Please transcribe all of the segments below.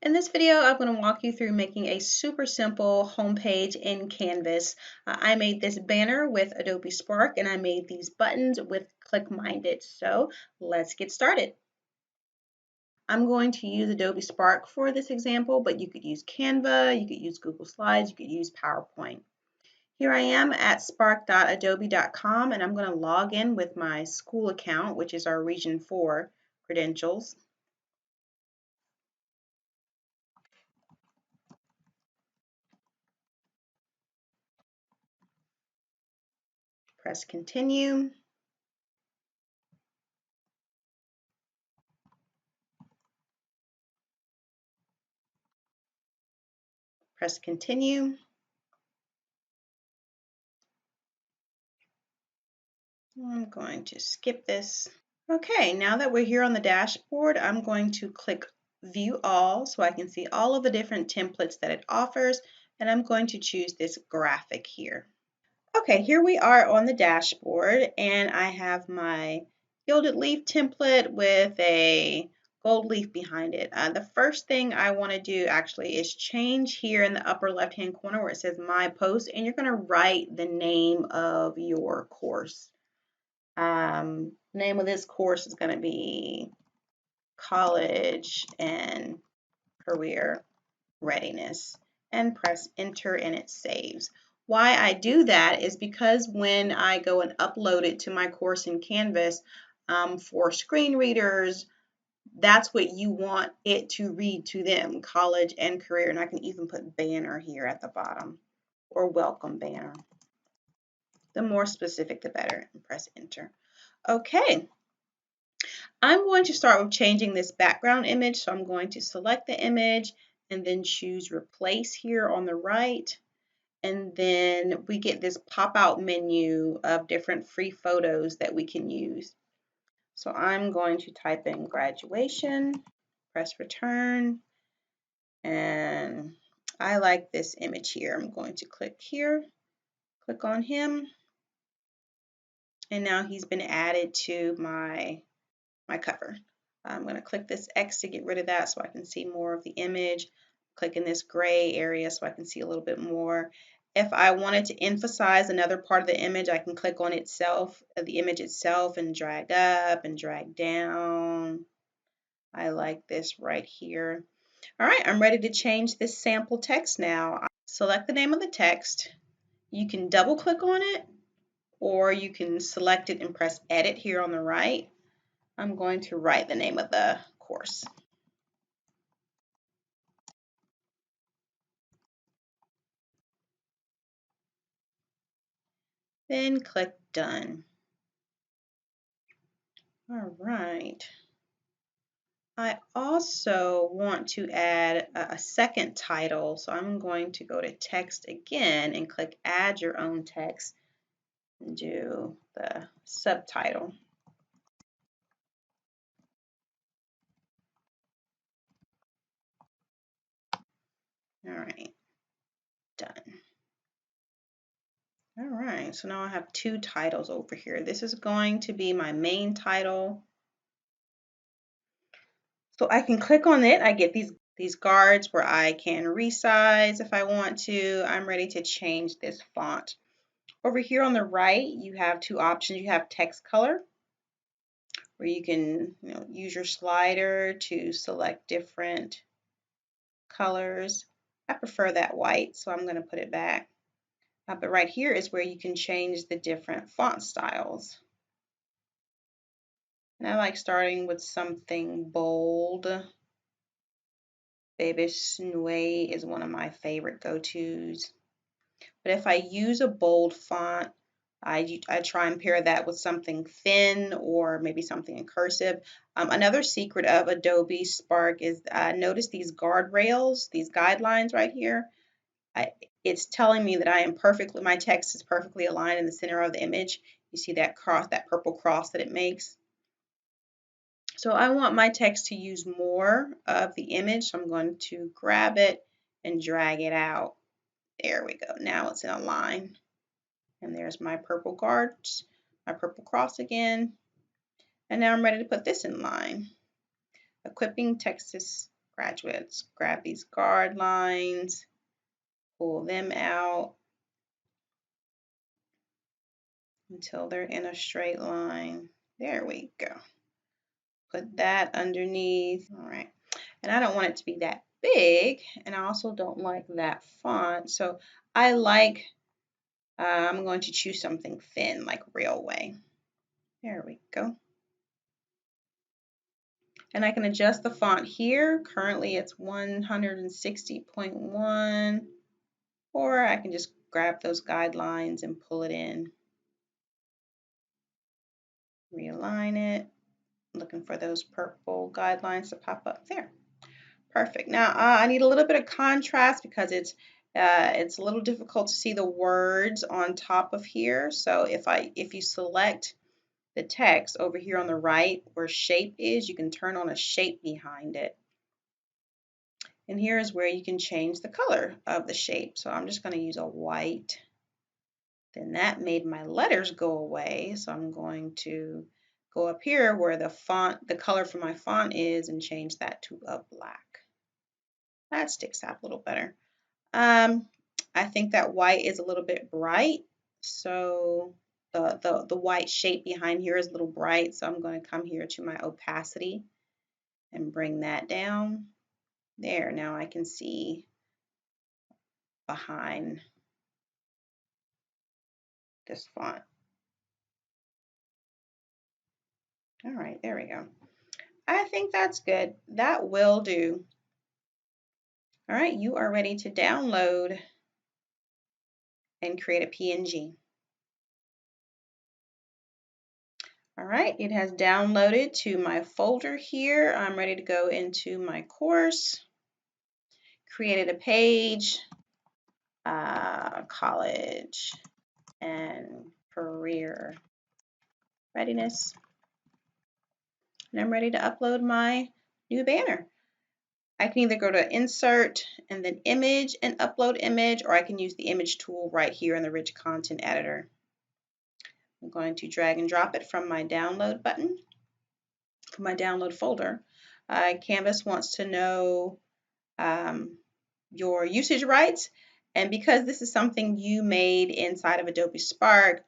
In this video, I'm going to walk you through making a super simple homepage in Canvas. I made this banner with Adobe Spark and I made these buttons with ClickMinded. So let's get started. I'm going to use Adobe Spark for this example, but you could use Canva, you could use Google Slides, you could use PowerPoint. Here I am at spark.adobe.com and I'm going to log in with my school account, which is our Region 4 credentials. Press continue. Press continue. I'm going to skip this. Okay, now that we're here on the dashboard, I'm going to click View All so I can see all of the different templates that it offers, and I'm going to choose this graphic here. Okay, here we are on the dashboard, and I have my gilded leaf template with a gold leaf behind it. The first thing I want to do actually is change here in the upper left-hand corner where it says My Post, and you're going to write the name of your course. Name of this course is going to be College and Career Readiness, and press enter and it saves. Why I do that is because when I go and upload it to my course in Canvas for screen readers, that's what you want it to read to them, college and career. And I can even put banner here at the bottom or welcome banner. The more specific, the better, and press enter. Okay. I'm going to start with changing this background image. So I'm going to select the image and then choose replace here on the right. And then we get this pop-out menu of different free photos that we can use. So I'm going to type in graduation, press return, and I like this image here. I'm going to click here, click on him, and now he's been added to my cover. I'm going to click this X to get rid of that so I can see more of the image. Click in this gray area so I can see a little bit more. If I wanted to emphasize another part of the image, I can click on itself, the image itself, and drag up and drag down. I like this right here. All right, I'm ready to change this sample text now. Select the name of the text. You can double click on it, or you can select it and press edit here on the right. I'm going to write the name of the course. Then click done. All right. I also want to add a second title, so I'm going to go to text again and click add your own text and do the subtitle. All right, done. All right, so now I have two titles over here. This is going to be my main title. So I can click on it. I get these guards where I can resize if I want to. I'm ready to change this font. Over here on the right, you have two options. You have text color, where you can use your slider to select different colors. I prefer that white, so I'm going to put it back. But right here is where you can change the different font styles. And I like starting with something bold. Babish Noue is one of my favorite go-tos. But if I use a bold font, I try and pair that with something thin or maybe something in cursive. Another secret of Adobe Spark is notice these guardrails, these guidelines right here. It's telling me that my text is perfectly aligned in the center of the image. You see that cross, that purple cross that it makes. So I want my text to use more of the image, so I'm going to grab it and drag it out. There we go. Now it's in a line. And there's my purple guards, my purple cross again. And now I'm ready to put this in line. Equipping Texas graduates. Grab these guard lines, pull them out until they're in a straight line. There we go. Put that underneath. All right. And I don't want it to be that big, and I also don't like that font. So I like, I'm going to choose something thin like Railway. There we go. And I can adjust the font here. Currently it's 160.1, or I can just grab those guidelines and pull it in. Realign it. Looking for those purple guidelines to pop up there. Perfect. Now I need a little bit of contrast because it's a little difficult to see the words on top of here. So if you select the text over here on the right where shape is, you can turn on a shape behind it. And here is where you can change the color of the shape. So I'm just going to use a white. Then that made my letters go away. So I'm going to go up here where the font, the color for my font is, and change that to a black. That sticks out a little better. I think that white is a little bit bright. So the white shape behind here is a little bright. So I'm going to come here to my opacity and bring that down. There, now I can see behind this font. All right, there we go. I think that's good. That will do. All right, you are ready to download and create a PNG. All right, it has downloaded to my folder here. I'm ready to go into my course. Created a page, college and career readiness. And I'm ready to upload my new banner. I can either go to insert and then image and upload image, or I can use the image tool right here in the rich content editor. I'm going to drag and drop it from my download button, from my download folder. Canvas wants to know your usage rights, and because this is something you made inside of Adobe Spark,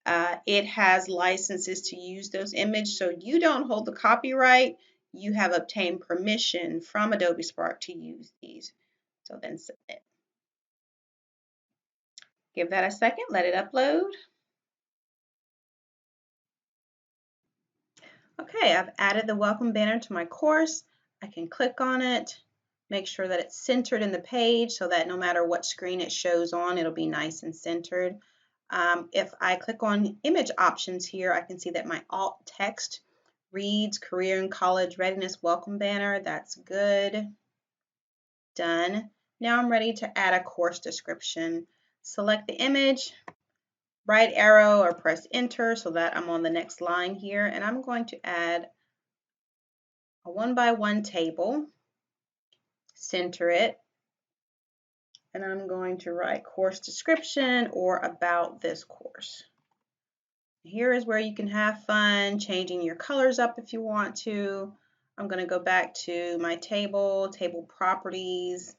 it has licenses to use those images, so you don't hold the copyright. You have obtained permission from Adobe Spark to use these. So then submit. Give that a second, let it upload. Okay, I've added the welcome banner to my course. I can click on it, make sure that it's centered in the page so that no matter what screen it shows on, it'll be nice and centered. If I click on image options here, I can see that my alt text reads Career and College Readiness Welcome Banner. That's good. Done. Now I'm ready to add a course description. Select the image, right arrow or press enter so that I'm on the next line here, and I'm going to add a 1-by-1 table, center it, and I'm going to write course description or about this course. Here is where you can have fun changing your colors up if you want to. I'm going to go back to my table properties,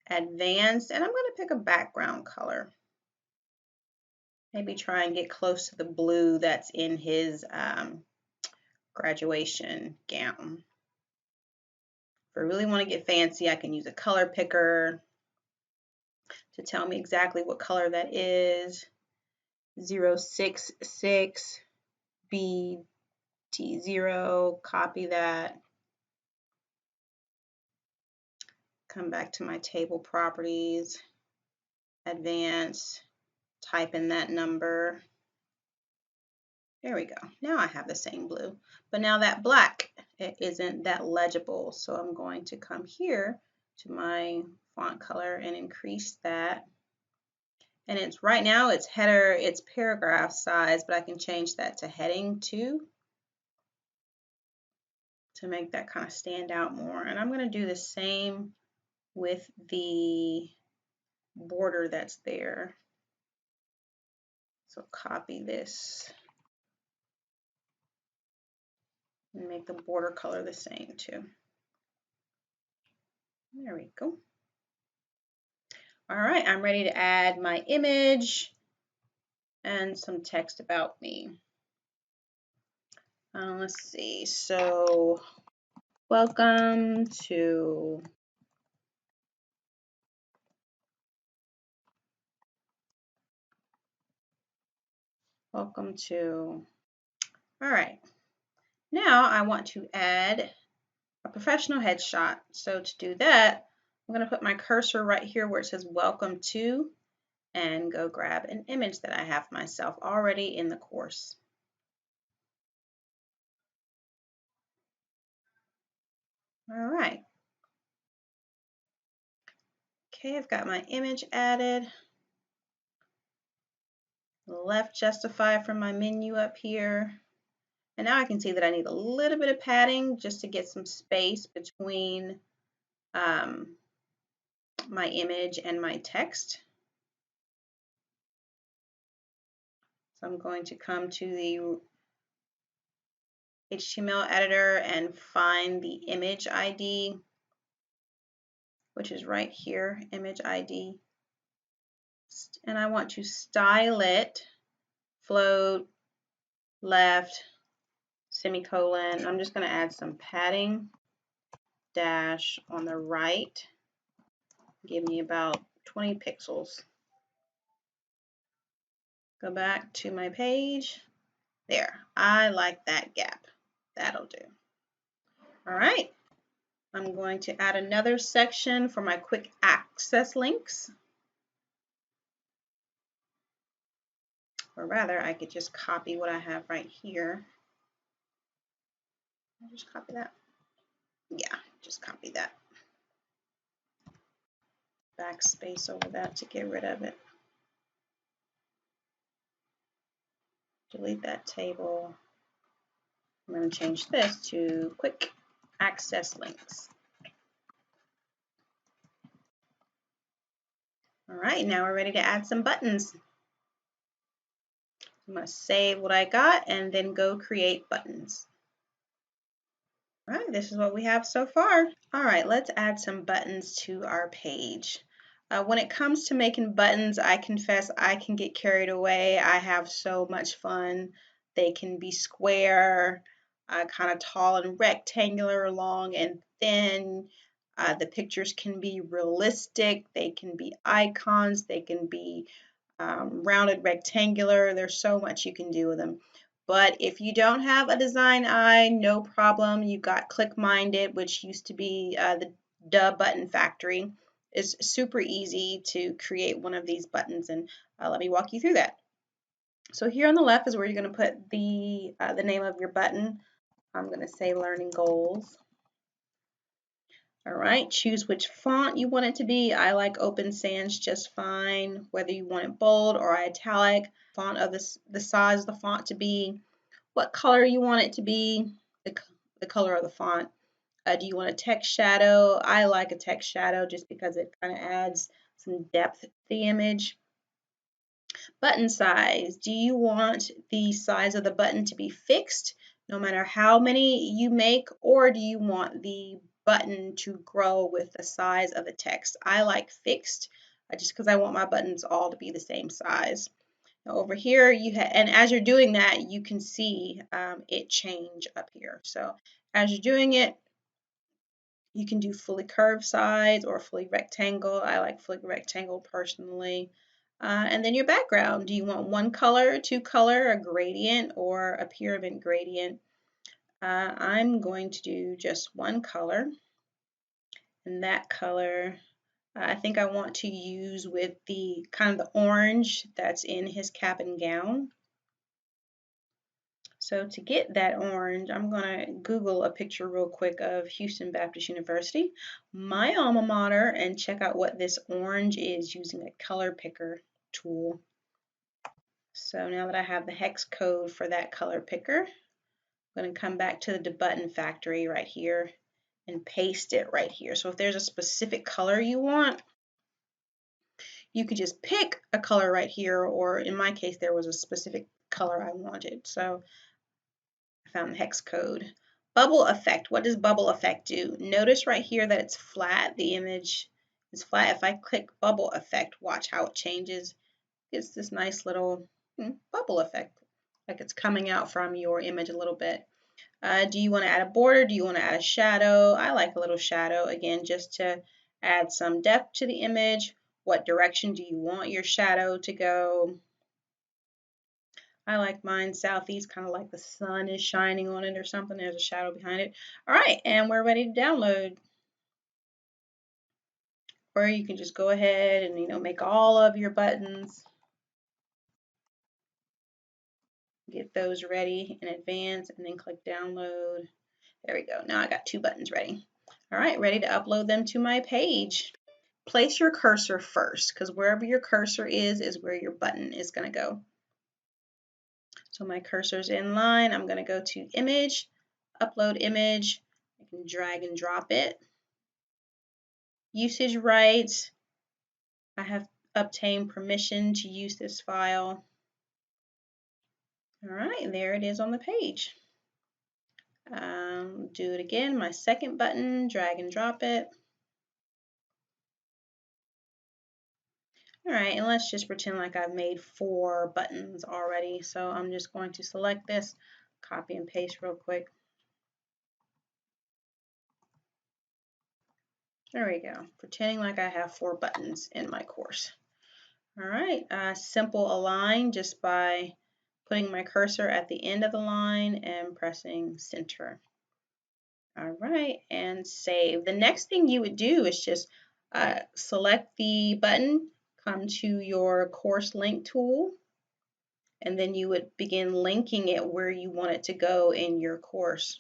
advanced, and I'm going to pick a background color. Maybe try and get close to the blue that's in his graduation gown. If I really want to get fancy, I can use a color picker to tell me exactly what color that is. 066 BT0, copy that. Come back to my table properties, advanced, type in that number. There we go. Now I have the same blue, but now that black, it isn't that legible. So I'm going to come here to my font color and increase that. And it's right now it's header, it's paragraph size, but I can change that to heading 2 to make that kind of stand out more. And I'm going to do the same with the border that's there. So copy this and make the border color the same too. There we go. All right, I'm ready to add my image and some text about me. Let's see. So, welcome to all right. Now I want to add a professional headshot. So to do that, I'm going to put my cursor right here where it says welcome to and go grab an image that I have myself already in the course. All right. Okay, I've got my image added. Left justify from my menu up here. And now I can see that I need a little bit of padding just to get some space between my image and my text. So I'm going to come to the HTML editor and find the image ID, which is right here, image ID. And I want to style it, float, left, semicolon. I'm just going to add some padding, dash on the right, give me about 20 pixels. Go back to my page. There, I like that gap. That'll do. All right, I'm going to add another section for my quick access links. Or rather, I could just copy what I have right here. I'll just copy that. Yeah, just copy that. Backspace over that to get rid of it. Delete that table. I'm going to change this to quick access links. All right, now we're ready to add some buttons. I'm going to save what I got and then go create buttons. All right, this is what we have so far. All right, let's add some buttons to our page. When it comes to making buttons, I confess I can get carried away. I have so much fun. They can be square, kind of tall and rectangular, long and thin. The pictures can be realistic. They can be icons. They can be rounded rectangular. There's so much you can do with them. But if you don't have a design eye, no problem. You've got ClickMinded, which used to be the Duh Button Factory. It's super easy to create one of these buttons, and let me walk you through that. So here on the left is where you're going to put the name of your button. I'm going to say Learning Goals. All right, choose which font you want it to be. I like Open Sans just fine, whether you want it bold or italic. Font of the size of the font to be, what color you want it to be, the color of the font. Do you want a text shadow? I like a text shadow just because it kind of adds some depth to the image. Button size. Do you want the size of the button to be fixed no matter how many you make, or do you want the button to grow with the size of the text? I like fixed just because I want my buttons all to be the same size. Now over here, and as you're doing that, you can see it change up here. So as you're doing it, you can do fully curved size or fully rectangle. I like fully rectangle personally. And then your background. Do you want one color, two color, a gradient, or a pyramid gradient? I'm going to do just one color. And that color, I think I want to use with the kind of the orange that's in his cap and gown. So to get that orange, I'm going to Google a picture real quick of Houston Baptist University, my alma mater, and check out what this orange is using a color picker tool. So now that I have the hex code for that color picker, I'm going to come back to the Button Factory right here and paste it right here. So if there's a specific color you want, you could just pick a color right here, or in my case, there was a specific color I wanted. So I found the hex code. Bubble effect. What does bubble effect do? Notice right here that it's flat. The image is flat. If I click bubble effect, watch how it changes. It's this nice little bubble effect, like it's coming out from your image a little bit. Do you want to add a border? Do you want to add a shadow? I like a little shadow, again, just to add some depth to the image. What direction do you want your shadow to go? I like mine southeast, kind of like the sun is shining on it or something. There's a shadow behind it. All right, and we're ready to download. Or you can just go ahead and, make all of your buttons. Get those ready in advance and then click download. There we go. Now I got 2 buttons ready. All right, ready to upload them to my page. Place your cursor first, because wherever your cursor is where your button is going to go. So my cursor's in line. I'm going to go to image, upload image. I can drag and drop it. Usage rights. I have obtained permission to use this file. All right, and there it is on the page. Do it again, my second button, drag and drop it. All right, and let's just pretend like I've made 4 buttons already. So I'm just going to select this, copy and paste real quick. There we go, pretending like I have 4 buttons in my course. All right, simple align just by putting my cursor at the end of the line and pressing center. All right, and save. The next thing you would do is just select the button, come to your course link tool, and then you would begin linking it where you want it to go in your course.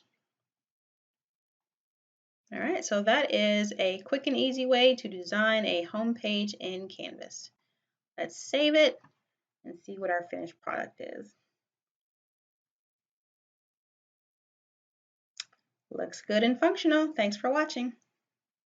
All right, so that is a quick and easy way to design a home page in Canvas. Let's save it and see what our finished product is. Looks good and functional. Thanks for watching.